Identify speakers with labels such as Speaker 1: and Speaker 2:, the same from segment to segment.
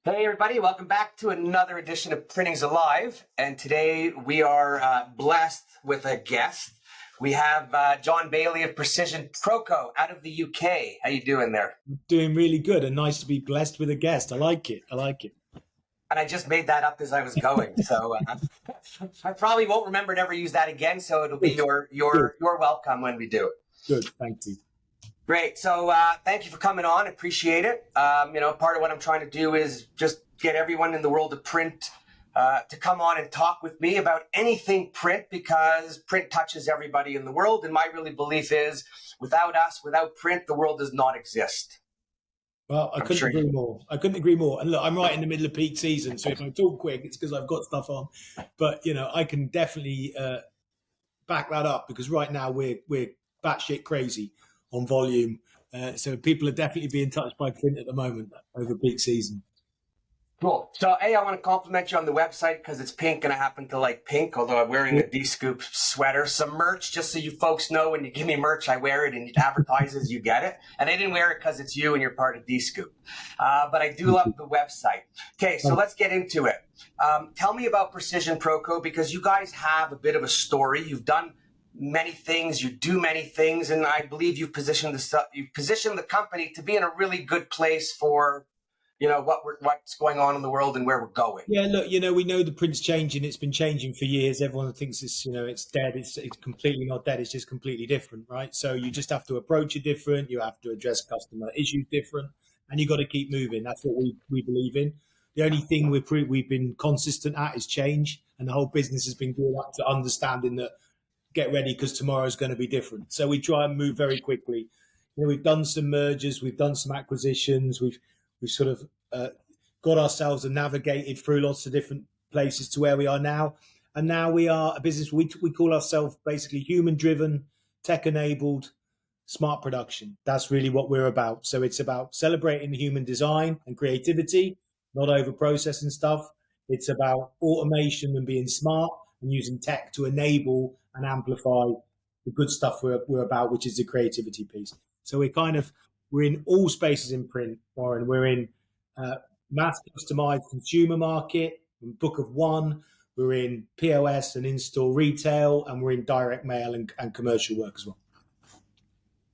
Speaker 1: Hey everybody, welcome back to another edition of Printing's Alive. And today we are blessed with a guest. We have Jon Bailey of Precision Proco out of the UK. How you doing there?
Speaker 2: Doing really good, and nice to be blessed with a guest. I like it.
Speaker 1: And I just made that up as I was going, so I probably won't remember to ever use that again. So it'll be
Speaker 2: Good.
Speaker 1: your welcome when we do it.
Speaker 2: Good, thank you.
Speaker 1: Great. So thank you for coming on. Appreciate it. Part of what I'm trying to do is just get everyone in the world of print to come on and talk with me about anything print, because print touches everybody in the world. And my really belief is without us, without print, the world does not exist.
Speaker 2: Well, I couldn't agree more. And look, I'm right in the middle of peak season, so if I talk quick, it's because I've got stuff on. But I can definitely back that up, because right now we're batshit crazy on volume. So people are definitely being touched by print at the moment over peak season.
Speaker 1: Cool. So, I want to compliment you on the website because it's pink and I happen to like pink, although I'm wearing a D-Scoop sweater. Some merch, just so you folks know, when you give me merch, I wear it and it advertises, you get it. And I didn't wear it because it's you and you're part of D-Scoop. But I do love the website. Okay, so let's get into it. Tell me about Precision Proco, because you guys have a bit of a story. You've done many things, you do many things, and I believe you've positioned the company to be in a really good place for what's going on in the world and where we're going.
Speaker 2: Yeah, look, we know the print's changing. It's been changing for years. Everyone thinks it's dead. It's completely not dead. It's just completely different, right? So you just have to approach it different. You have to address customer issues different, and you got to keep moving. That's what we believe in. The only thing we've been consistent at is change, and the whole business has been geared up to understanding that get ready because tomorrow's going to be different. So we try and move very quickly. We've done some mergers, we've done some acquisitions, we've sort of got ourselves and navigated through lots of different places to where we are now. And now we are a business, we call ourselves basically human-driven, tech-enabled, smart production. That's really what we're about. So it's about celebrating human design and creativity, not over-processing stuff. It's about automation and being smart and using tech to enable and amplify the good stuff we're about, which is the creativity piece. So we're in all spaces in print, Warren. We're in mass customized consumer market, in Book of One. We're in POS and in-store retail, and we're in direct mail and commercial work as well.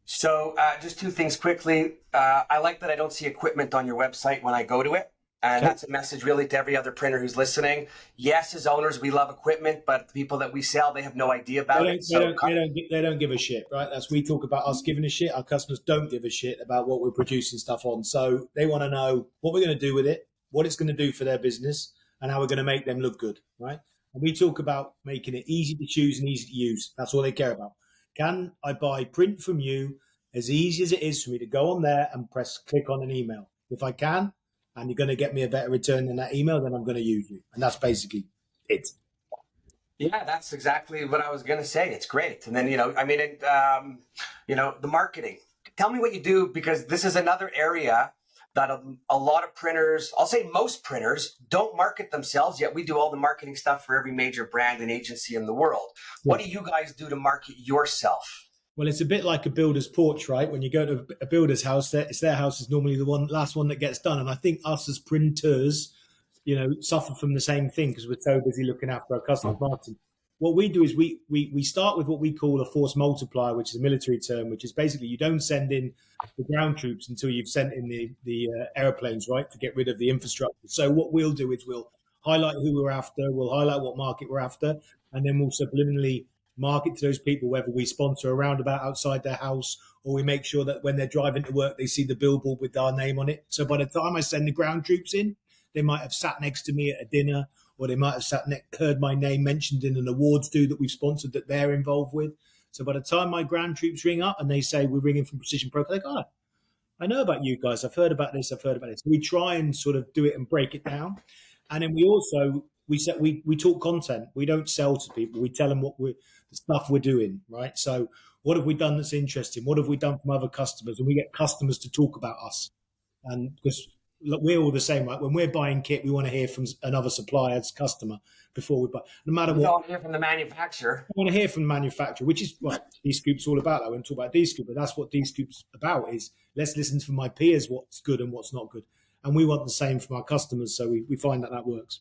Speaker 1: So just two things quickly. I like that I don't see equipment on your website when I go to it. And that's a message really to every other printer who's listening. Yes, as owners, we love equipment, but the people that we sell, they have no idea about it.
Speaker 2: They don't give a shit, right? We talk about us giving a shit. Our customers don't give a shit about what we're producing stuff on. So they want to know what we're going to do with it, what it's going to do for their business, and how we're going to make them look good, right? And we talk about making it easy to choose and easy to use. That's all they care about. Can I buy print from you as easy as it is for me to go on there and click on an email? If I can, and you're going to get me a better return than that email, then I'm going to use you. And that's basically it.
Speaker 1: Yeah, that's exactly what I was going to say. It's great. And then, the marketing. Tell me what you do, because this is another area that a lot of printers, I'll say most printers, don't market themselves, yet we do all the marketing stuff for every major brand and agency in the world. Yeah. What do you guys do to market yourself?
Speaker 2: Well, it's a bit like a builder's porch, right? When you go to a builder's house, it's their house is normally the last one that gets done. And I think us as printers, suffer from the same thing because we're so busy looking after our customers' marketing. What we do is we start with what we call a force multiplier, which is a military term, which is basically you don't send in the ground troops until you've sent in the airplanes, right, to get rid of the infrastructure. So what we'll do is we'll highlight who we're after, we'll highlight what market we're after, and then we'll subliminally market to those people, whether we sponsor a roundabout outside their house or we make sure that when they're driving to work, they see the billboard with our name on it. So by the time I send the ground troops in, they might have sat next to me at a dinner, or they might have heard my name mentioned in an awards do that we've sponsored that they're involved with. So by the time my ground troops ring up and they say, we're ringing from Precision Proco, they go, I know about you guys. I've heard about this. So we try and sort of do it and break it down. And then we also, we talk content. We don't sell to people. We tell them the stuff we're doing, right? So what have we done that's interesting? What have we done from other customers? And we get customers to talk about us. And because we're all the same, right? When we're buying kit, we want to hear from another supplier's customer before we buy. No matter what.
Speaker 1: We don't hear from the manufacturer.
Speaker 2: I want to hear from the manufacturer, which is what D-Scoop's all about. I won't talk about D-Scoop, but that's what D-Scoop's about, is let's listen from my peers what's good and what's not good. and we want the same from our customers. So we find that works.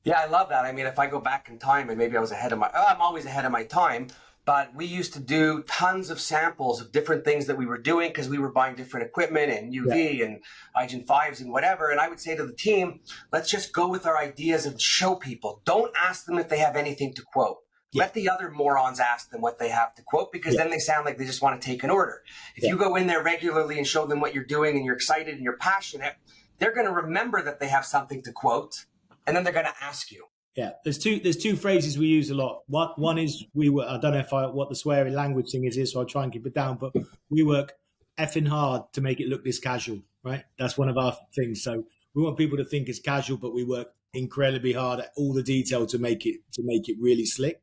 Speaker 1: Yeah, I love that. I mean, if I go back in time, and maybe I was I'm always ahead of my time, but we used to do tons of samples of different things that we were doing because we were buying different equipment and UV and iGen 5s and whatever. And I would say to the team, let's just go with our ideas and show people. Don't ask them if they have anything to quote. Let the other morons ask them what they have to quote, because then they sound like they just want to take an order. If you go in there regularly and show them what you're doing and you're excited and you're passionate, they're going to remember that they have something to quote, and then they're going to ask you.
Speaker 2: Yeah, there's two phrases we use a lot. One is I don't know what the swearing language thing is here, so I'll try and keep it down, but we work effing hard to make it look this casual, right? That's one of our things. So we want people to think it's casual, but we work incredibly hard at all the detail to make it really slick.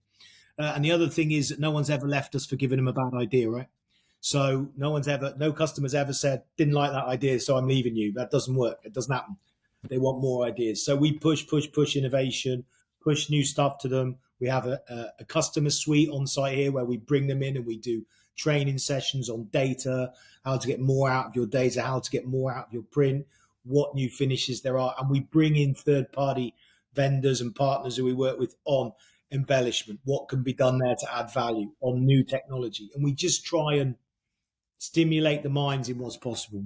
Speaker 2: And the other thing is that no one's ever left us for giving them a bad idea, right? So no customer's ever said, didn't like that idea, so I'm leaving you. That doesn't work. It doesn't happen. They want more ideas. So we push innovation, push new stuff to them. We have a customer suite on site here where we bring them in and we do training sessions on data, how to get more out of your data, how to get more out of your print, what new finishes there are. And we bring in third-party vendors and partners who we work with on embellishment, what can be done there to add value, on new technology. And we just try and stimulate the minds in what's possible.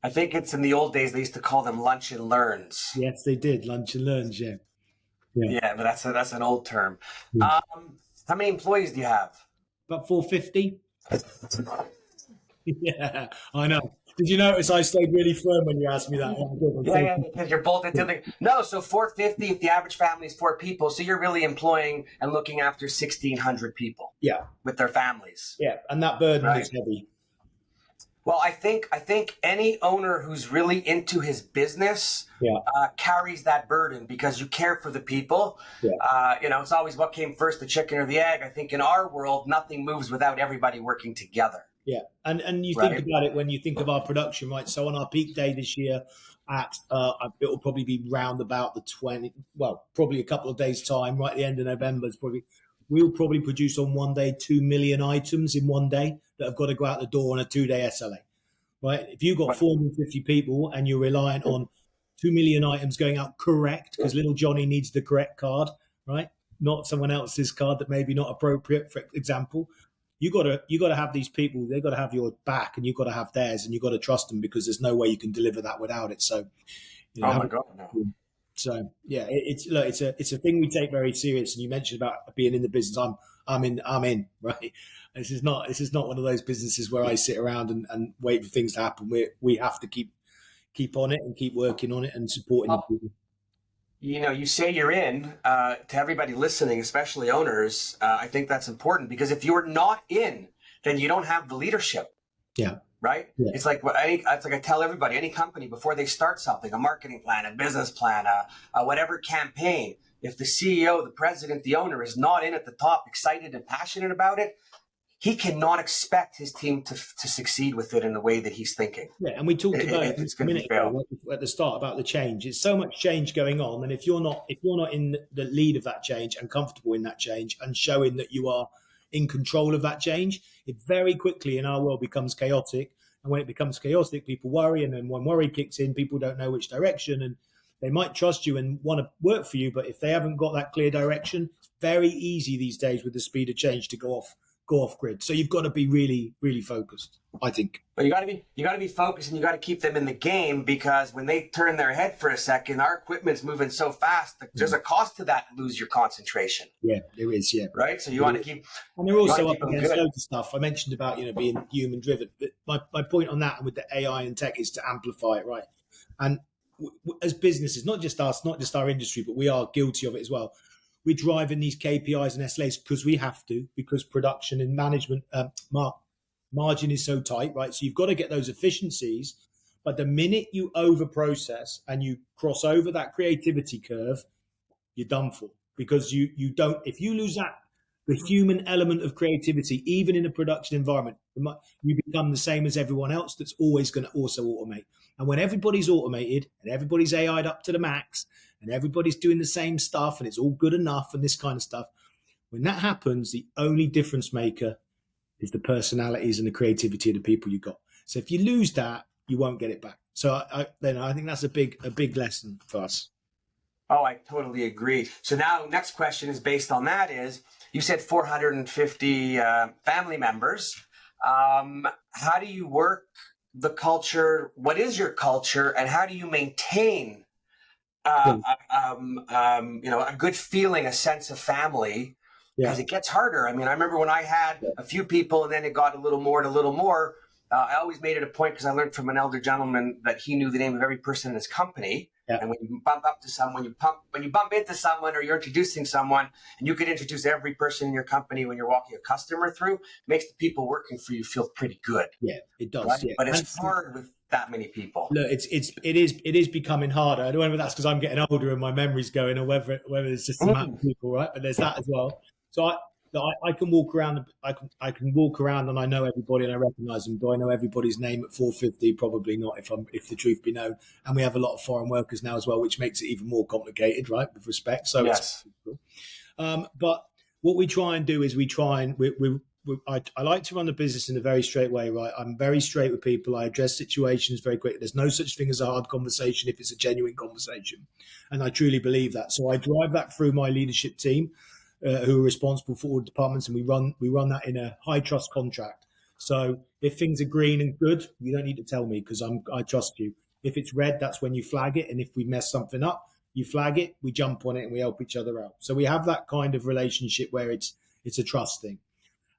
Speaker 1: I think it's in the old days, they used to call them lunch and learns.
Speaker 2: Yes, they did. Lunch and learns, yeah.
Speaker 1: Yeah, but that's an old term.
Speaker 2: Yeah.
Speaker 1: How many employees do you have?
Speaker 2: About 450. Yeah, I know. Did you notice I stayed really firm when you asked me that?
Speaker 1: Yeah, because you're bolted to the... No, so 450 if the average family is 4 people. So you're really employing and looking after 1,600 people.
Speaker 2: Yeah.
Speaker 1: With their families.
Speaker 2: Yeah, and that burden is heavy.
Speaker 1: Well, I think any owner who's really into his business carries that burden because you care for the people. Yeah. It's always what came first, the chicken or the egg. I think in our world, nothing moves without everybody working together.
Speaker 2: Yeah, and you think about it when you think of our production, right? So on our peak day this year, it'll probably be round about the 20. Well, probably a couple of days time, right at the end of November. We'll probably produce on one day 2 million items in one day that have got to go out the door on a 2-day SLA, right? If you've got 450 people and you're reliant on 2 million items going out correct, because little Johnny needs the correct card, right? Not someone else's card that may be not appropriate, for example. You got to have these people. They've got to have your back, and you've got to have theirs, and you've got to trust them because there's no way you can deliver that without it. So,
Speaker 1: oh my God, no.
Speaker 2: So yeah, it's a thing we take very serious. And you mentioned about being in the business. I'm in, right? This is not one of those businesses where I sit around and wait for things to happen. We have to keep on it and keep working on it and supporting the people.
Speaker 1: You say you're in, to everybody listening, especially owners, I think that's important because if you're not in, then you don't have the leadership.
Speaker 2: Yeah.
Speaker 1: Right? Yeah. It's like I tell everybody, any company before they start something, a marketing plan, a business plan, whatever campaign, if the CEO, the president, the owner is not in at the top, excited and passionate about it, he cannot expect his team to succeed with it in the way that he's thinking.
Speaker 2: Yeah, and we talked about it a minute ago at the start about the change. It's so much change going on, and if you're not in the lead of that change and comfortable in that change and showing that you are in control of that change, it very quickly in our world becomes chaotic. And when it becomes chaotic, people worry, and then when worry kicks in, people don't know which direction, and they might trust you and want to work for you, but if they haven't got that clear direction, it's very easy these days with the speed of change to go off grid. So you've got to be really, really focused, I think.
Speaker 1: But you got to be focused, and you got to keep them in the game, because when they turn their head for a second, our equipment's moving so fast that there's a cost to that, lose your concentration.
Speaker 2: Yeah, there is. Yeah.
Speaker 1: Right. So you want to keep,
Speaker 2: and they're also up against loads of stuff. I mentioned about, being human driven, but my point on that and with the AI and tech is to amplify it. Right. And as businesses, not just us, not just our industry, but we are guilty of it as well. We're driving these KPIs and SLAs because we have to, because production and management margin is so tight, right? So you've got to get those efficiencies. But the minute you over process and you cross over that creativity curve, you're done for, because you don't, if you lose the human element of creativity, even in a production environment, you become the same as everyone else that's always going to also automate. And when everybody's automated and everybody's AI'd up to the max and everybody's doing the same stuff and it's all good enough and this kind of stuff, when that happens, the only difference maker is the personalities and the creativity of the people you got. So if you lose that, you won't get it back. So I think that's a big lesson for us.
Speaker 1: Oh, I totally agree. So now, next question is based on that. Is you said 450 family members. How do you work the culture? What is your culture, and how do you maintain, a good feeling, a sense of family? Because it gets harder. I mean, I remember when I had a few people, and then it got a little more and a little more. I always made it a point, because I learned from an elder gentleman that he knew the name of every person in his company. Yeah. And when you bump up to someone, when you bump into someone, or you're introducing someone, and you could introduce every person in your company when you're walking a customer through, it makes the people working for you feel pretty good.
Speaker 2: Yeah, it does.
Speaker 1: Right?
Speaker 2: Yeah.
Speaker 1: But it's hard with that many people.
Speaker 2: Look, it is becoming harder. I don't know whether that's because I'm getting older and my memory's going, or whether it's just the amount of people, right? But there's that as well. So I can walk around. I can walk around and I know everybody and I recognise them. Do I know everybody's name at 450? Probably not, if the truth be known. And we have a lot of foreign workers now as well, which makes it even more complicated, right? With respect. So yes. But what we try and do is I like to run the business in a very straight way, right? I'm very straight with people. I address situations very quickly. There's no such thing as a hard conversation if it's a genuine conversation. And I truly believe that. So I drive that through my leadership team, who are responsible for all departments, and we run that in a high trust contract. So if things are green and good, you don't need to tell me, because I trust you. If it's red, that's when you flag it. And if we mess something up, you flag it, we jump on it, and we help each other out. So we have that kind of relationship where it's a trust thing.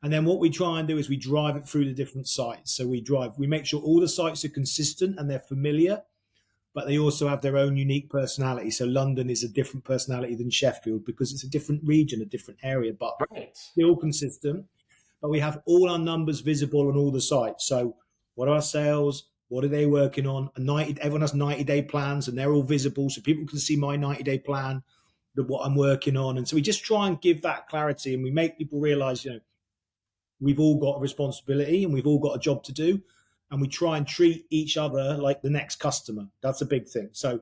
Speaker 2: And then what we try and do is we drive it through the different sites. So we make sure all the sites are consistent and they're familiar, but they also have their own unique personality. So London is a different personality than Sheffield, because it's a different region, a different area, but still consistent. But we have all our numbers visible on all the sites. So what are our sales? What are they working on? Everyone has 90-day plans, and they're all visible, so people can see my 90-day plan, what I'm working on. And so we just try and give that clarity, and we make people realize, we've all got a responsibility and we've all got a job to do, and we try and treat each other like the next customer. That's a big thing. So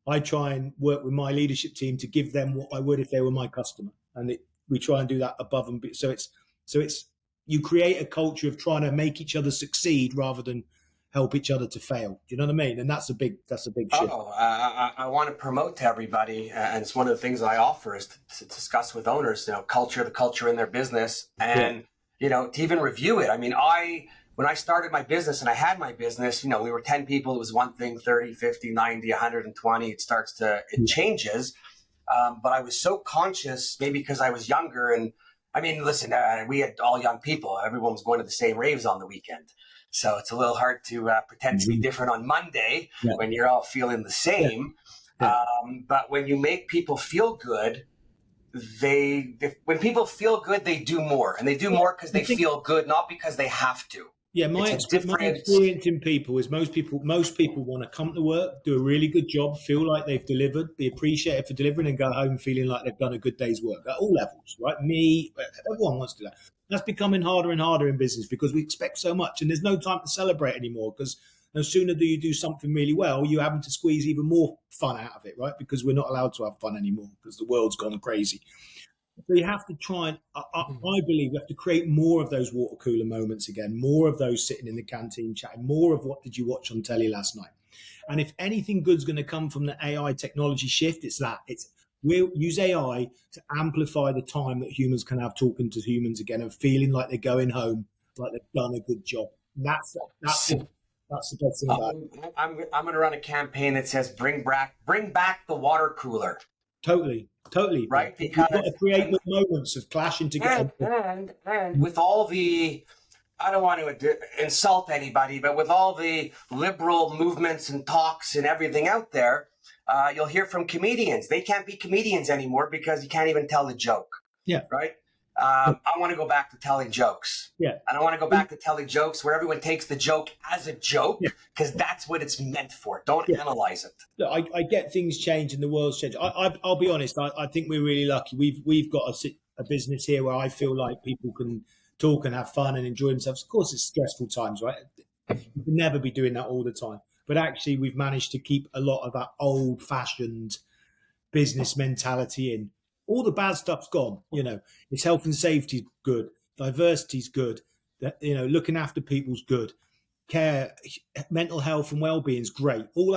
Speaker 2: I try and work with my leadership team to give them what I would if they were my customer, and we try and do that above and beyond. So it's you create a culture of trying to make each other succeed rather than help each other to fail. Do you know what I mean? And that's a big shift.
Speaker 1: I want to promote to everybody, and it's one of the things that I offer is to discuss with owners, the culture in their business, and to even review it. I mean, when I started my business and I had my business, we were 10 people. It was one thing, 30, 50, 90, 120. It changes. But I was so conscious, maybe because I was younger. And I mean, listen, we had all young people. Everyone was going to the same raves on the weekend. So it's a little hard to pretend to be different on Monday when you're all feeling the same. But when you make people feel good, when people feel good, they do more, and they do more because they feel good, not because they have to.
Speaker 2: Yeah, my experience in people is most people want to come to work, do a really good job, feel like they've delivered, be appreciated for delivering, and go home feeling like they've done a good day's work at all levels, right? Me, everyone wants to do that. That's becoming harder and harder in business because we expect so much, and there's no time to celebrate anymore, because no sooner do you do something really well, you're having to squeeze even more fun out of it, right? Because we're not allowed to have fun anymore because the world's gone crazy. So you have to try and, I believe, we have to create more of those water cooler moments again, more of those sitting in the canteen chatting, more of what did you watch on telly last night. And if anything good's going to come from the AI technology shift, it's that. We'll use AI to amplify the time that humans can have talking to humans again and feeling like they're going home, like they've done a good job. That's the best thing about it.
Speaker 1: I'm going to run a campaign that says bring back the water cooler.
Speaker 2: Totally.
Speaker 1: Right? Because
Speaker 2: you've got to create the moments of clashing together.
Speaker 1: And with all the, I don't want to insult anybody, but with all the liberal movements and talks and everything out there, you'll hear from comedians. They can't be comedians anymore because you can't even tell the joke.
Speaker 2: Yeah.
Speaker 1: Right? I want to go back to telling jokes.
Speaker 2: Yeah.
Speaker 1: And I want to go back to telling jokes where everyone takes the joke as a joke, because that's what it's meant for. Don't analyze it.
Speaker 2: Look, I get things change and the world's changed. I'll be honest. I think we're really lucky. We've got a business here where I feel like people can talk and have fun and enjoy themselves. Of course, it's stressful times, right? You can never be doing that all the time. But actually, we've managed to keep a lot of that old-fashioned business mentality in. All the bad stuff's gone. It's health and safety good, diversity's good. Looking after people's good. care, mental health and well-being is great. All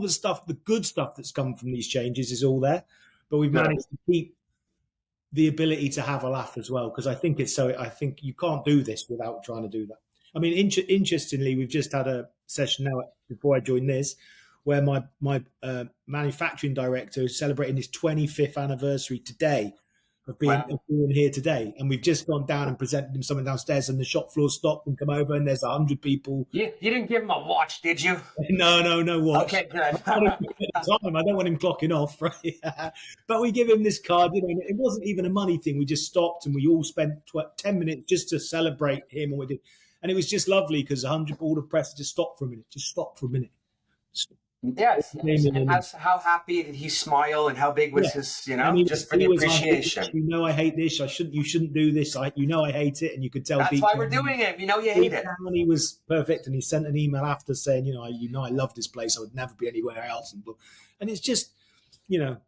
Speaker 2: the stuff, the good stuff that's come from these changes is all there, but we've managed to keep the ability to have a laugh as well, because I think you can't do this without trying to do that. I mean, interestingly, we've just had a session now before I joined this, where my manufacturing director is celebrating his 25th anniversary today of being here today, and we've just gone down and presented him something downstairs, and the shop floor stopped and come over, and there's 100 people.
Speaker 1: You didn't give him a watch, did you?
Speaker 2: No watch.
Speaker 1: Okay, good.
Speaker 2: I don't want him clocking off, right? But we give him this card. It wasn't even a money thing. We just stopped and we all spent 10 minutes just to celebrate him, and we did, and it was just lovely because 100 all the press just stopped for a minute.
Speaker 1: Yes. And how happy did he smile, and how big was his, just for the appreciation?
Speaker 2: Like, I hate this. You shouldn't do this. I hate it. And you could tell.
Speaker 1: That's why we're doing it. You hate it.
Speaker 2: And he was perfect. And he sent an email after saying, I love this place. I would never be anywhere else. And it's just,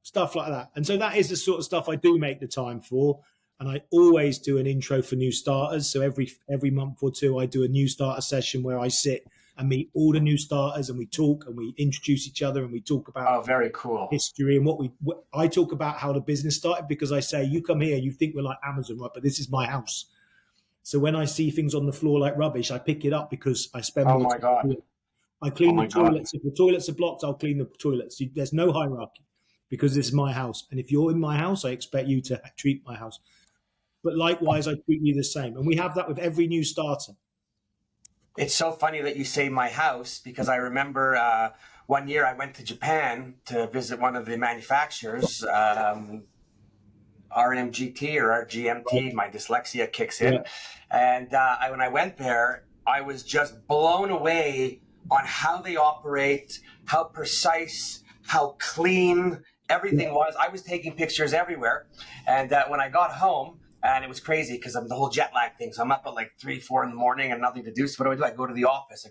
Speaker 2: stuff like that. And so that is the sort of stuff I do make the time for. And I always do an intro for new starters. So every month or two, I do a new starter session where I sit and meet all the new starters, and we talk and we introduce each other, and we talk about
Speaker 1: very cool
Speaker 2: history and I talk about how the business started, because I say, you come here, you think we're like Amazon, right? But this is my house. So when I see things on the floor like rubbish, I pick it up because I spend more time.
Speaker 1: God.
Speaker 2: I clean the toilets. If the toilets are blocked, I'll clean the toilets. There's no hierarchy, because this is my house. And if you're in my house, I expect you to treat my house. But likewise, I treat you the same. And we have that with every new starter.
Speaker 1: It's so funny that you say my house, because I remember one year I went to Japan to visit one of the manufacturers, RMGT or RGMT, my dyslexia kicks in. And when I went there, I was just blown away on how they operate, how precise, how clean everything was. I was taking pictures everywhere. And when I got home, and it was crazy because of the whole jet lag thing. So I'm up at like 3, 4 in the morning and nothing to do. So what do? I go to the office. I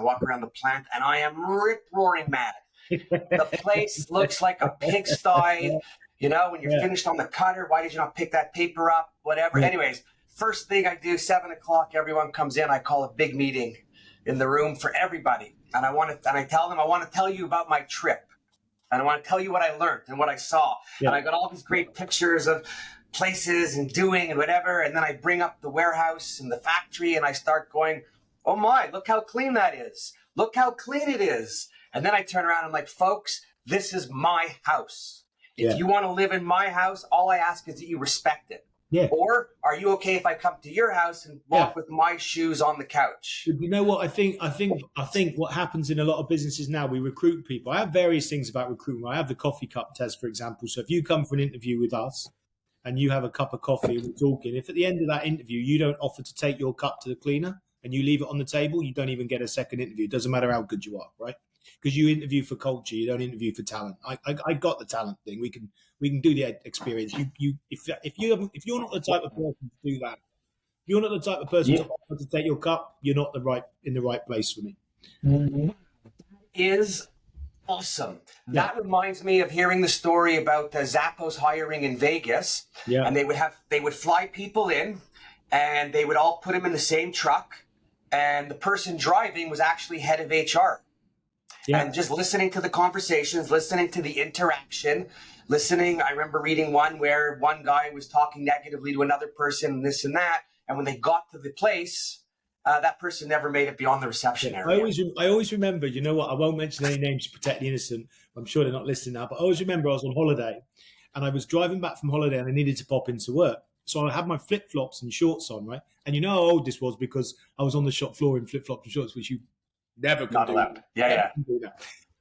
Speaker 1: walk around the plant, and I am rip-roaring mad. The place looks like a pigsty. When you're finished on the cutter, why did you not pick that paper up? Whatever. Anyways, first thing I do, 7 o'clock, everyone comes in. I call a big meeting in the room for everybody. And I tell them, I want to tell you about my trip. And I want to tell you what I learned and what I saw. And I got all these great pictures of places and doing and whatever, and then I bring up the warehouse and the factory, and I start going, oh my, look how clean that is, look how clean it is. And then I turn around and I'm like, folks, this is my house. If you want to live in my house, all I ask is that you respect it. Or are you okay if I come to your house and walk with my shoes on the couch?
Speaker 2: You know what I think what happens in a lot of businesses now, we recruit people. I have various things about recruitment. I have the coffee cup test, for example. So if you come for an interview with us and you have a cup of coffee and we're talking, if at the end of that interview you don't offer to take your cup to the cleaner and you leave it on the table, you don't even get a second interview. It doesn't matter how good you are, right? Because you interview for culture, you don't interview for talent. I got the talent thing. We can do the experience. If you're not the type of person to do that, if you're not the type of person to offer to take your cup, you're not in the right place for me.
Speaker 1: Is awesome. That reminds me of hearing the story about Zappos hiring in Vegas. And they would fly people in, and they would all put them in the same truck, and the person driving was actually head of HR. And just listening to the conversations, listening to the interaction, I remember reading one where one guy was talking negatively to another person, and this and that, and when they got to the place, that person never made it beyond the reception area.
Speaker 2: I always remember, you know what, I won't mention any names to protect the innocent. I'm sure they're not listening now, but I always remember I was on holiday, and I was driving back from holiday, and I needed to pop into work. So I had my flip-flops and shorts on, right? And you know how old this was, because I was on the shop floor in flip-flops and shorts, which you never can do.
Speaker 1: Allowed. Yeah.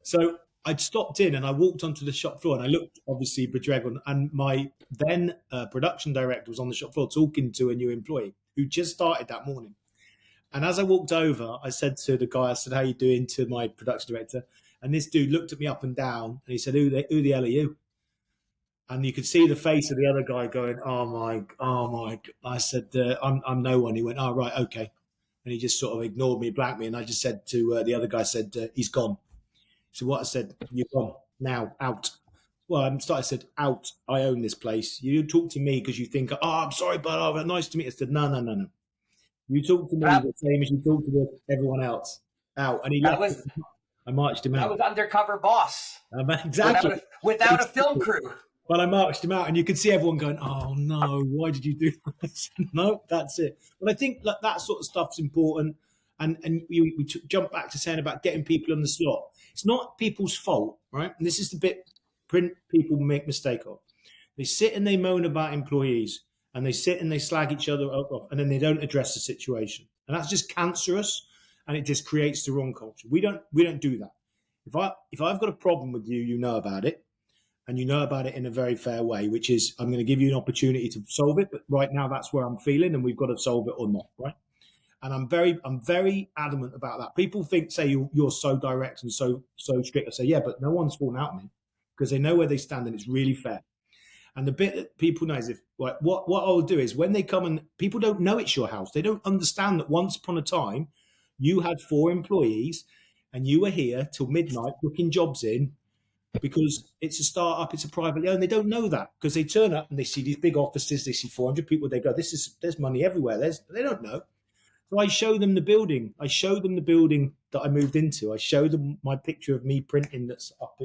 Speaker 2: So I'd stopped in and I walked onto the shop floor, and I looked obviously bedraggled, and my then production director was on the shop floor talking to a new employee who just started that morning. And as I walked over, I said to the guy, how you doing, to my production director? And this dude looked at me up and down, and he said, who the hell are you? And you could see the face of the other guy going, oh my. I said, I'm no one. He went, oh, right, okay. And he just sort of ignored me, blanked me. And I just said to the other guy, he's gone. So what I said, you're gone now, out. Well, I said, out. I own this place. You talk to me because you think, oh, I'm sorry, but nice to meet you. I said, no. You talk to me
Speaker 1: That,
Speaker 2: the same as you talk to everyone else. Out, and he
Speaker 1: that
Speaker 2: left.
Speaker 1: was
Speaker 2: I marched him
Speaker 1: that
Speaker 2: out.
Speaker 1: was undercover boss
Speaker 2: Exactly.
Speaker 1: without a film crew.
Speaker 2: But I marched him out, and you could see everyone going, "Oh no, why did you do that?" No, that's it. But I think that sort of stuff's important. And we jump back to saying about getting people on the slot. It's not people's fault, right? And this is the bit print people make mistake of. They sit and they moan about employees, and they sit and they slag each other off, and then they don't address the situation, and that's just cancerous, and it just creates the wrong culture. We don't do that. If I've got a problem with you, you know about it, and you know about it in a very fair way, which is I'm going to give you an opportunity to solve it, but right now that's where I'm feeling, and we've got to solve it or not, right? And I'm very adamant about that. People say you're so direct and so strict. I say, yeah, but no one's falling out on me because they know where they stand, and it's really fair. And the bit that people know is if like what I'll do is when they come and people don't know it's your house, they don't understand that once upon a time you had 4 employees and you were here till midnight booking jobs in because it's a startup, it's a privately owned. They don't know that because they turn up and they see these big offices, they see 400 people, they go, there's money everywhere. They don't know. So I show them the building. I show them the building that I moved into. I show them my picture of me printing that's up.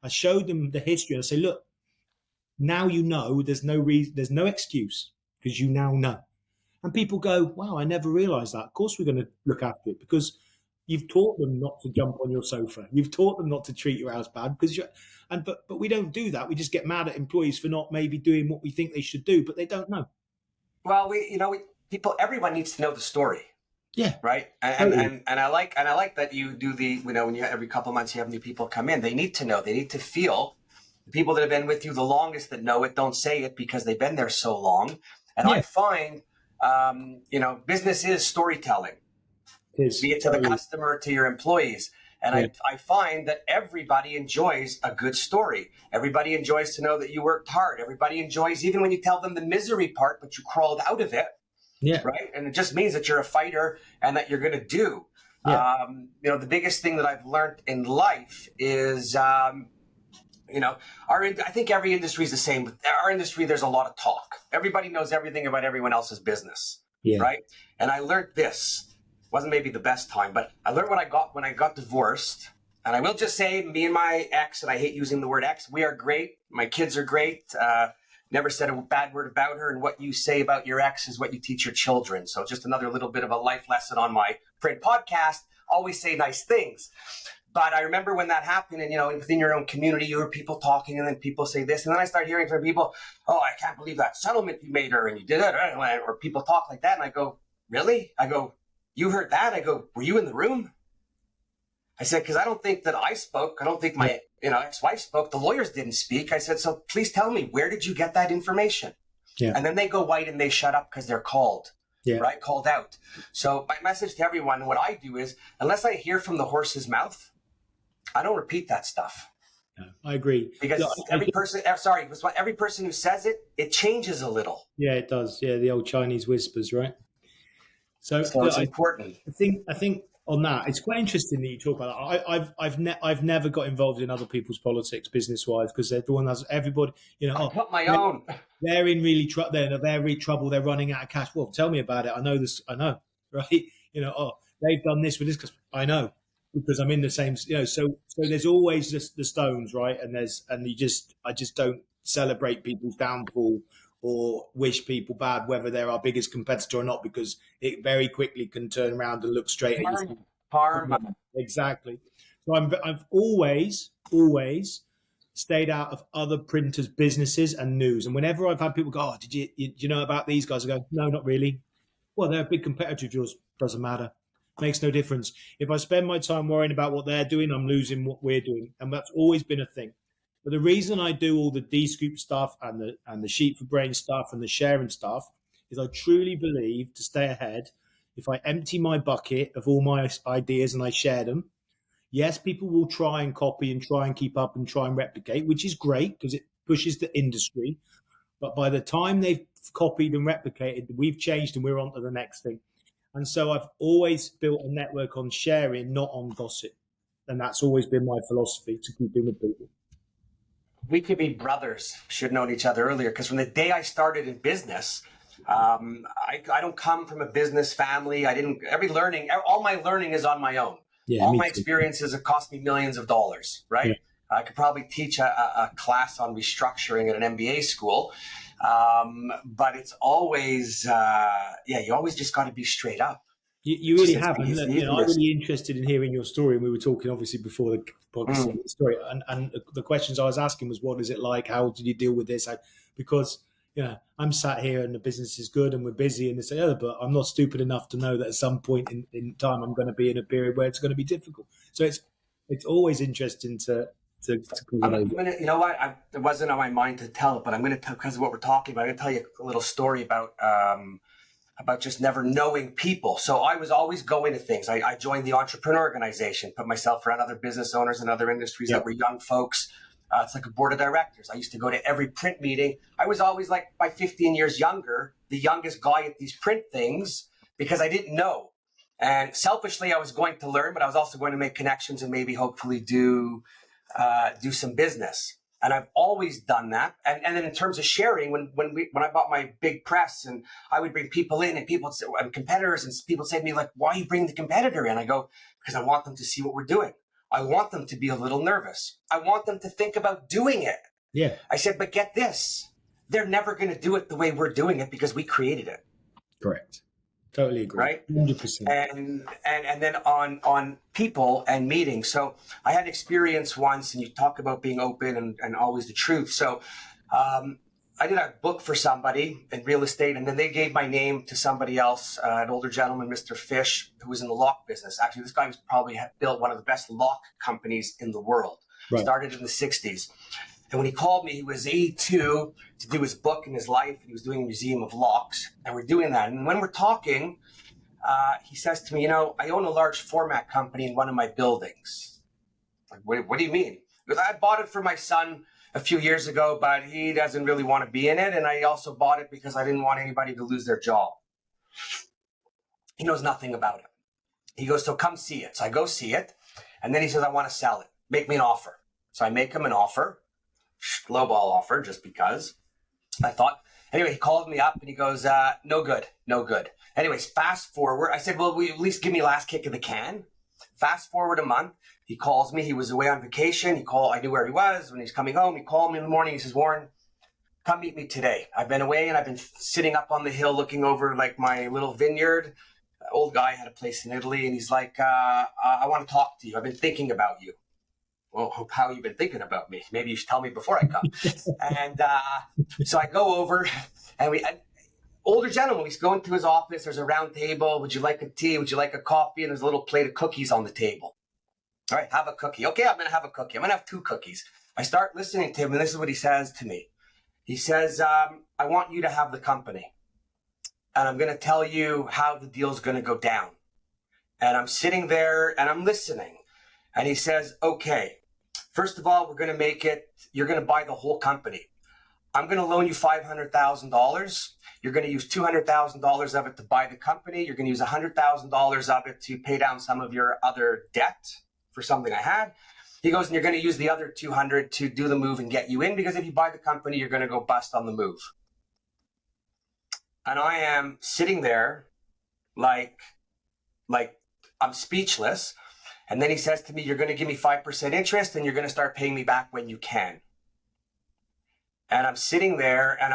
Speaker 2: I show them the history. And I say, look, now you know there's no reason, there's no excuse because you now know. And people go, wow, I never realized that. Of course, we're going to look after it because you've taught them not to jump on your sofa. You've taught them not to treat your house bad because but we don't do that. We just get mad at employees for not maybe doing what we think they should do, but they don't know.
Speaker 1: Well, everyone needs to know the story.
Speaker 2: Yeah.
Speaker 1: Right. And I like that you do when you every couple of months you have new people come in, they need to know, they need to feel. The people that have been with you the longest that know it don't say it because they've been there so long. And I find, business is storytelling, be it to the customer, to your employees. And I find that everybody enjoys a good story. Everybody enjoys to know that you worked hard. Everybody enjoys even when you tell them the misery part, but you crawled out of it.
Speaker 2: Yeah.
Speaker 1: Right. And it just means that you're a fighter and that you're going to do. Yeah. The biggest thing that I've learned in life is, I think every industry is the same. With our industry, there's a lot of talk. Everybody knows everything about everyone else's business. Yeah. Right. And I learned this. Wasn't maybe the best time, but I learned when I got divorced. And I will just say, me and my ex, and I hate using the word ex, we are great. My kids are great. Never said a bad word about her. And what you say about your ex is what you teach your children. So just another little bit of a life lesson on my print podcast. Always say nice things. But I remember when that happened and, within your own community, you hear people talking and then people say this. And then I start hearing from people, oh, I can't believe that settlement you made her and you did it. Or people talk like that. And I go, really? I go, you heard that? I go, were you in the room? I said, because I don't think that I spoke. I don't think my ex-wife spoke. The lawyers didn't speak. I said, so please tell me, where did you get that information? Yeah. And then they go white and they shut up because they're called, right? Called out. So my message to everyone, what I do is, unless I hear from the horse's mouth, I don't repeat that stuff.
Speaker 2: No, I agree.
Speaker 1: Because every person who says it, it changes a little.
Speaker 2: Yeah, it does. Yeah, the old Chinese whispers, right? So
Speaker 1: it's important.
Speaker 2: I think on that, it's quite interesting that you talk about that. I've never got involved in other people's politics business wise because they're the one that's everybody.
Speaker 1: I've got my own.
Speaker 2: They're in really trouble. They're running out of cash. Well, tell me about it. I know this. I know, right? They've done this with this because I know because I'm in the same. So there's always the stones, right? And I just don't celebrate people's downfall or wish people bad, whether they're our biggest competitor or not, because it very quickly can turn around and look straight at you.
Speaker 1: Karma.
Speaker 2: Exactly. So I've always stayed out of other printers' businesses and news. And whenever I've had people go, oh, did you know about these guys? I go, no, not really. Well, they're a big competitor of yours. Doesn't matter. Makes no difference. If I spend my time worrying about what they're doing, I'm losing what we're doing. And that's always been a thing. But the reason I do all the D-Scoop stuff and the Sheet for Brain stuff and the sharing stuff is I truly believe to stay ahead, if I empty my bucket of all my ideas and I share them, yes, people will try and copy and try and keep up and try and replicate, which is great because it pushes the industry. But by the time they've copied and replicated, we've changed and we're on to the next thing. And so I've always built a network on sharing, not on gossip. And that's always been my philosophy to keep in with people.
Speaker 1: We could be brothers. Should have known each other earlier because from the day I started in business, I don't come from a business family. All my learning is on my own.
Speaker 2: Yeah,
Speaker 1: All
Speaker 2: me
Speaker 1: my
Speaker 2: too.
Speaker 1: experiences have cost me millions of dollars,
Speaker 2: Yeah.
Speaker 1: right? I could probably teach a class on restructuring at an MBA school. But it's always, you always just got to be straight up.
Speaker 2: You
Speaker 1: Just
Speaker 2: really
Speaker 1: it's
Speaker 2: have,
Speaker 1: the
Speaker 2: and look,
Speaker 1: easiest.
Speaker 2: I'm really interested in hearing your story. And we were talking obviously before the podcast
Speaker 1: Mm.
Speaker 2: the story, and the questions I was asking was, what is it like? How did you deal with this? Because I'm sat here and the business is good and we're busy and this and the other, but I'm not stupid enough to know that at some point in time I'm going to be in a period where it's going to be difficult. So it's always interesting to cover
Speaker 1: I'm
Speaker 2: those.
Speaker 1: gonna, you know what? It wasn't on my mind to tell it, but I'm gonna tell because of what we're talking about. I'm gonna tell you a little story about just never knowing people. So I was always going to things. I joined the entrepreneur organization, put myself around other business owners in other industries
Speaker 2: Yeah.
Speaker 1: that were young folks. It's like a board of directors. I used to go to every print meeting. I was always like, by 15 years younger, the youngest guy at these print things because I didn't know. And selfishly, I was going to learn, but I was also going to make connections and maybe hopefully do some business. And I've always done that. And then in terms of sharing, when I bought my big press and I would bring people in and people would say, and competitors, and people say to me, like, why you bring the competitor in? I go, because I want them to see what we're doing. I want them to be a little nervous. I want them to think about doing it.
Speaker 2: Yeah.
Speaker 1: I said, but get this, they're never going to do it the way we're doing it because we created it.
Speaker 2: Correct. Totally agree.
Speaker 1: Right.
Speaker 2: 100%.
Speaker 1: And then on people and meetings. So I had experience once, and you talk about being open and always the truth. So I did a book for somebody in real estate, and then they gave my name to somebody else, an older gentleman, Mr. Fish, who was in the lock business. Actually, this guy was probably built one of the best lock companies in the world.
Speaker 2: Right.
Speaker 1: Started in the 60s. And when he called me, he was 82 to do his book in his life. He was doing a museum of locks, and we're doing that. And when we're talking, he says to me, I own a large format company in one of my buildings. Like, what do you mean? Because I bought it for my son a few years ago, but he doesn't really want to be in it. And I also bought it because I didn't want anybody to lose their job. He knows nothing about it. He goes, so come see it. So I go see it. And then he says, I want to sell it. Make me an offer. So I make him an offer. Lowball offer, just because I thought. Anyway, he called me up and he goes, no good. Anyways, fast forward. I said, well, will you at least give me last kick of the can? Fast forward a month. He calls me. He was away on vacation. I knew where he was when he's coming home. He called me in the morning. He says, Warren, come meet me today. I've been away and I've been sitting up on the hill looking over like my little vineyard. Old guy had a place in Italy. And he's like, I want to talk to you. I've been thinking about you. Well, how you been thinking about me? Maybe you should tell me before I come. And so I go over, and older gentleman, we go into his office. There's a round table. Would you like a tea? Would you like a coffee? And there's a little plate of cookies on the table. All right, have a cookie. Okay, I'm going to have a cookie. I'm going to have 2 cookies. I start listening to him, and this is what he says to me. He says, I want you to have the company, and I'm going to tell you how the deal's going to go down. And I'm sitting there, and I'm listening. And he says, okay, first of all, we're going to make it, you're going to buy the whole company. I'm going to loan you $500,000. You're going to use $200,000 of it to buy the company. You're going to use $100,000 of it to pay down some of your other debt for something I had. He goes, and you're going to use the other 200 to do the move and get you in, because if you buy the company, you're going to go bust on the move. And I am sitting there like I'm speechless. And then he says to me, you're going to give me 5% interest and you're going to start paying me back when you can. And I'm sitting there and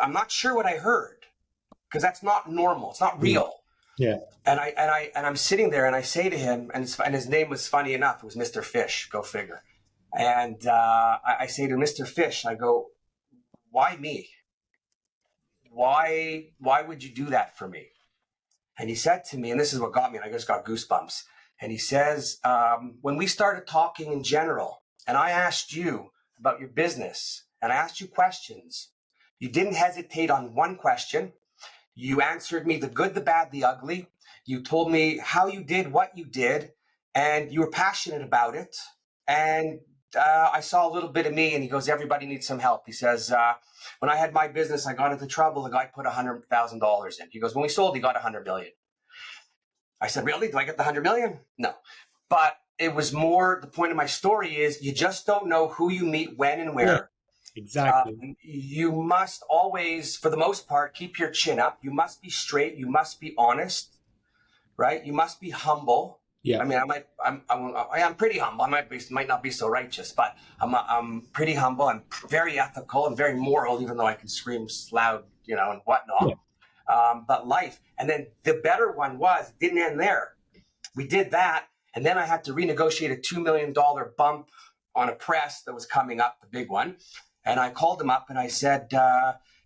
Speaker 1: I'm not sure what I heard, because that's not normal. It's not real.
Speaker 2: Yeah.
Speaker 1: And I'm sitting there and I say to him, and his name was, funny enough, it was Mr. Fish, go figure. And I say to Mr. Fish, I go, why me? Why would you do that for me? And he said to me, and this is what got me, and I just got goosebumps. And he says, when we started talking in general, and I asked you about your business, and I asked you questions, you didn't hesitate on one question. You answered me the good, the bad, the ugly. You told me how you did what you did, and you were passionate about it. And I saw a little bit of me, and he goes, everybody needs some help. He says, when I had my business, I got into trouble. The guy put $100,000 in. He goes, when we sold, he got $100 million. I said, really? Do I get the $100 million? No. But it was more, the point of my story is you just don't know who you meet when and where.
Speaker 2: Exactly.
Speaker 1: You must always, for the most part, keep your chin up. You must be straight. You must be honest, right? You must be humble.
Speaker 2: Yeah.
Speaker 1: I mean, I'm pretty humble. Might not be so righteous, but I'm pretty humble. I'm very ethical and very moral, even though I can scream loud, and whatnot.
Speaker 2: Yeah.
Speaker 1: But life, and then the better one was, it didn't end there. We did that, and then I had to renegotiate a $2 million bump on a press that was coming up, the big one. And I called him up and I said,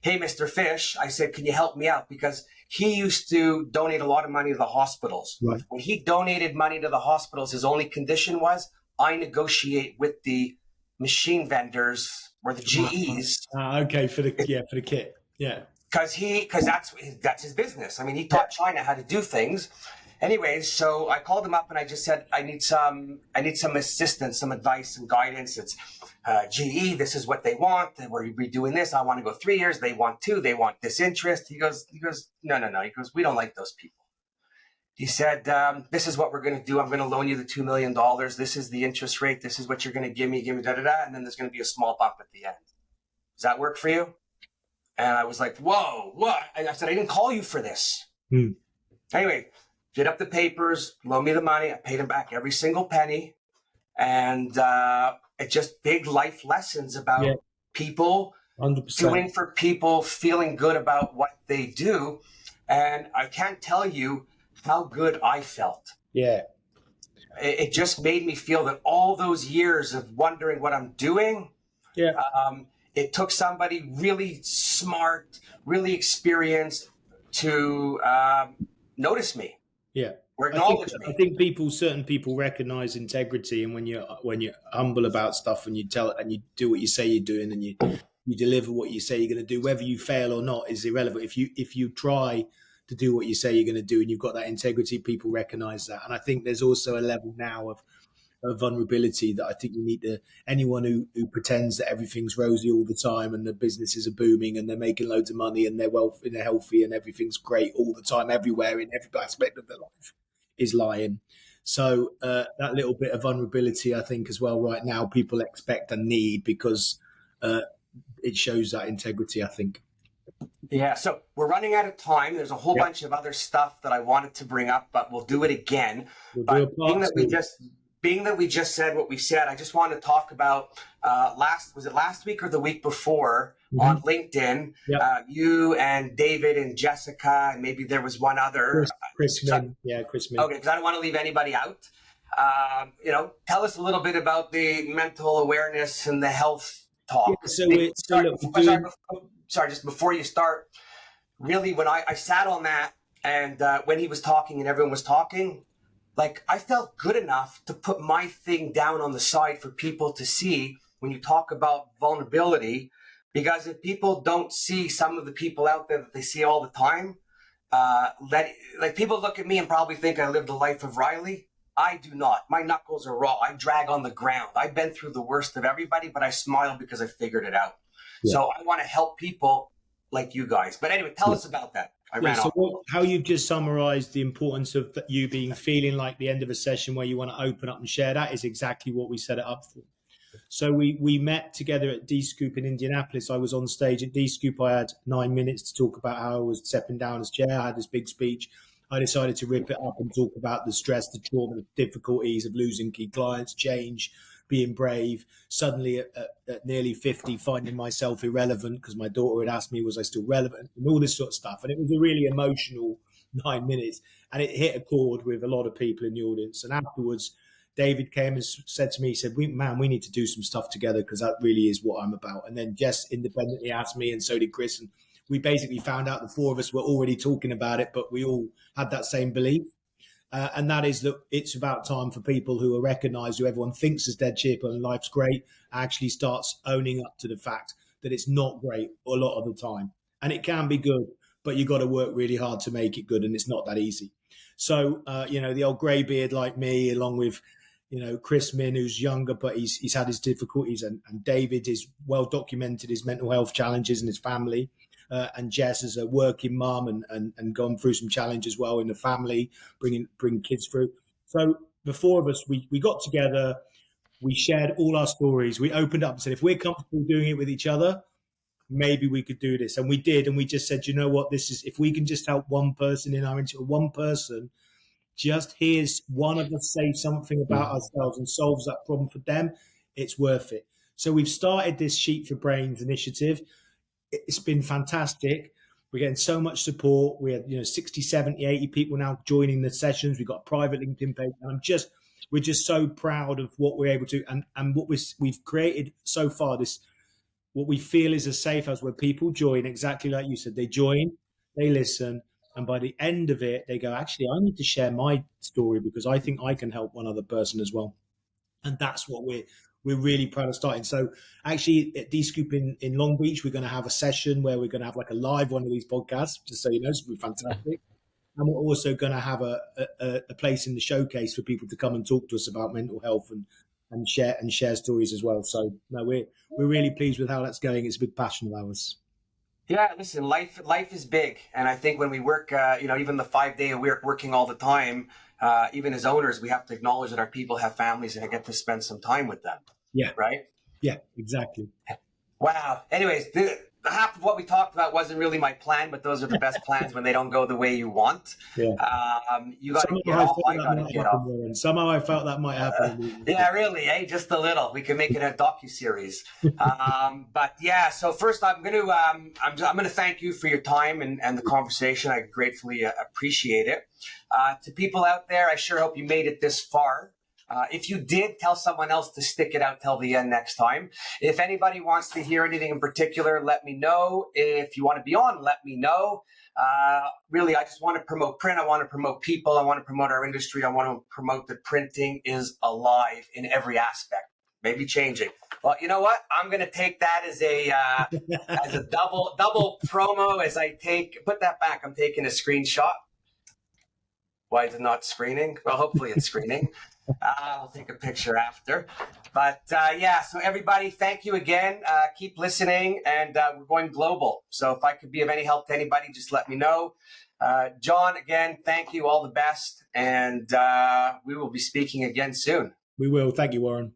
Speaker 1: hey, Mr. Fish, I said, can you help me out? Because he used to donate a lot of money to the hospitals.
Speaker 2: Right.
Speaker 1: When he donated money to the hospitals, his only condition was I negotiate with the machine vendors or the GEs.
Speaker 2: Okay, for the kit. Yeah.
Speaker 1: Because that's his business. I mean, he taught China how to do things. Anyways, so I called him up and I just said, I need some assistance, some advice, some guidance. It's GE, this is what they want. We're doing this. I want to go 3 years. They want 2. They want this interest. He goes, no. He goes, we don't like those people. He said, this is what we're going to do. I'm going to loan you the $2 million. This is the interest rate. This is what you're going to give me, da-da-da. And then there's going to be a small bump at the end. Does that work for you? And I was like, whoa, what? And I said, I didn't call you for this. Anyway, did up the papers, loaned me the money. I paid him back every single penny. And it just big life lessons about people
Speaker 2: 100%.
Speaker 1: doing for people, feeling good about what they do. And I can't tell you how good I felt.
Speaker 2: Yeah.
Speaker 1: It just made me feel that all those years of wondering what I'm doing, it took somebody really smart, really experienced to notice me.
Speaker 2: Yeah.
Speaker 1: Or acknowledge me.
Speaker 2: I think certain people recognize integrity, and when you're humble about stuff and you do what you say you're doing and you deliver what you say you're going to do, whether you fail or not is irrelevant. If you try to do what you say you're going to do and you've got that integrity, people recognize that. And I think there's also a level now of vulnerability that I think you need to, anyone who pretends that everything's rosy all the time and the businesses are booming and they're making loads of money and they're wealthy and they're healthy and everything's great all the time, everywhere, in every aspect of their life, is lying. So that little bit of vulnerability, I think, as well, right now, people expect and need, because it shows that integrity, I think.
Speaker 1: Yeah, so we're running out of time. There's a whole bunch of other stuff that I wanted to bring up, but we'll do it again. But being that we just said what we said, I just want to talk about was it last week or the week before on LinkedIn? You and David and Jessica, and maybe there was one other.
Speaker 2: Chris Min. Chris Min.
Speaker 1: Okay, because I don't want to leave anybody out. Tell us a little bit about the mental awareness and the health talk. Sorry, just before you start, really, when I sat on that and when he was talking and everyone was talking, like, I felt good enough to put my thing down on the side for people to see when you talk about vulnerability, because if people don't see some of the people out there that they see all the time, people look at me and probably think I live the life of Riley. I do not. My knuckles are raw. I drag on the ground. I've been through the worst of everybody, but I smile because I figured it out. Yeah. So I want to help people like you guys. But anyway, tell us about that.
Speaker 2: How you've just summarized the importance of you feeling like the end of a session where you want to open up and share, that is exactly what we set it up for. So we met together at D-Scoop in Indianapolis. I was on stage at D-Scoop. I had 9 minutes to talk about how I was stepping down as chair. I had this big speech. I decided to rip it up and talk about the stress, the trauma, the difficulties of losing key clients, change, being brave, suddenly at nearly 50, finding myself irrelevant because my daughter had asked me, was I still relevant, and all this sort of stuff. And it was a really emotional 9 minutes, and it hit a chord with a lot of people in the audience. And afterwards, David came and said to me, he said, we need to do some stuff together, because that really is what I'm about. And then Jess independently asked me, and so did Chris. And we basically found out the four of us were already talking about it, but we all had that same belief. And that is that it's about time for people who are recognized, who everyone thinks is dead cheerful and life's great, actually starts owning up to the fact that it's not great a lot of the time. And it can be good, but you got to work really hard to make it good. And it's not that easy. So, the old grey beard like me, along with, Chris Min, who's younger, but he's had his difficulties. And David is well documented his mental health challenges and his family. And Jess is a working mum and gone through some challenge as well in the family, bringing kids through. So the four of us, we got together. We shared all our stories. We opened up and said, if we're comfortable doing it with each other, maybe we could do this. And we did. And we just said, you know what, this is, if we can just help one person in our industry, one person just hears one of us say something about ourselves and solves that problem for them, it's worth it. So we've started this Sheet for Brains initiative. It's been fantastic. We're getting so much support. We had 60, 70, 80 people now joining the sessions. We've got a private LinkedIn page. And we're just so proud of what we're able to, and what we've created so far, this, what we feel is a safe house where people join, exactly like you said. They join, they listen, and by the end of it, they go, actually, I need to share my story because I think I can help one other person as well. And that's what we're really proud of starting. So actually at D-Scoop in Long Beach, we're going to have a session where we're going to have like a live one of these podcasts, just so you know. It's going to be fantastic. And we're also going to have a place in the showcase for people to come and talk to us about mental health and share stories as well. So no, we're really pleased with how that's going. It's a big passion of ours.
Speaker 1: Yeah, listen, life is big, and I think when we work, even the 5-day week working all the time, even as owners, we have to acknowledge that our people have families and I get to spend some time with them.
Speaker 2: Yeah,
Speaker 1: right.
Speaker 2: Yeah, exactly.
Speaker 1: Wow. Anyways, half of what we talked about wasn't really my plan, but those are the best plans when they don't go the way you want.
Speaker 2: Yeah.
Speaker 1: You got to get off. I got to get off.
Speaker 2: Somehow I felt that might happen.
Speaker 1: Yeah, really. Hey, just a little. We can make it a docu-series. But yeah. So first, I'm gonna thank you for your time and the conversation. I gratefully appreciate it. To people out there, I sure hope you made it this far. If you did, tell someone else to stick it out till the end next time. If anybody wants to hear anything in particular, let me know. If you want to be on, let me know. Really, I just want to promote print. I want to promote people. I want to promote our industry. I want to promote that printing is alive in every aspect, maybe changing. Well, you know what? I'm going to take that as a double promo as I put that back. I'm taking a screenshot. Why is it not screening? Well, hopefully it's screening. We'll take a picture after. But so everybody, thank you again. Keep listening, and we're going global. So if I could be of any help to anybody, just let me know. Jon, again, thank you. All the best. And we will be speaking again soon.
Speaker 2: We will. Thank you, Warren.